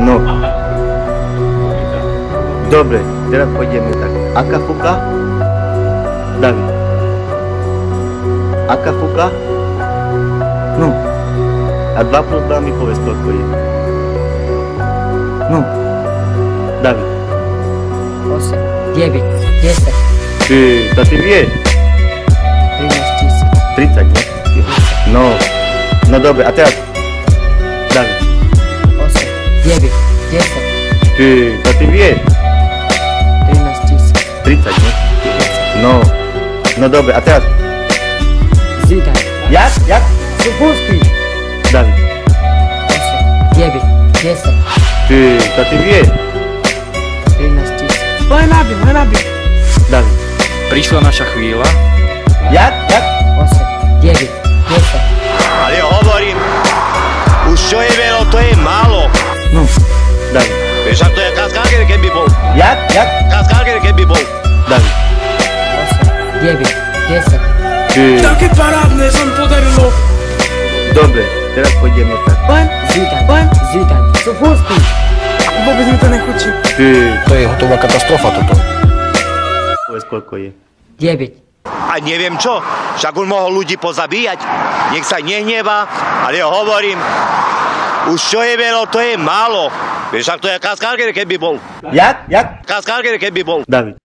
No. Dobre, teraz pôjdeme tak. Aká fuka? David. Aká fuka? No. A 2 plus 2 mi povedz, koľko je. No. David. 8, 9, 10. To ty vieš? 13 000. 30, nie? No. No dobre, a teraz? David. 8, 9, 10. To ty vieš? 13 000. 30, nie? No. No dobre, a teraz? Zidane. Jak? Supuski. David. 8, 9, 10. To ty vieš? 13 000. Len aby. David. Prišla naša chvíľa. Jak? 8, 9, 10. Ale hovorím, už čo je veľa, to je málo. No. David. Vieš, ak to je Kaskarger, keby bol. Jak? Kaskarger, keby bol. David. 8, 9, 10. Také parádne som podarilo. Dobre, teraz pôjdeme tak. Len. Zidane. Supuski. Vôbec mi to nechutí. To je hotová katastrofa toto. Povedz, koľko je. 9. A neviem čo, však on mohol ľudí pozabíjať. Nech sa nehnevá, ale hovorím, už čo je veľa, to je málo. Vieš, ak to je Kaskarger, keby bol. Jak? Kaskarger, keby bol. David.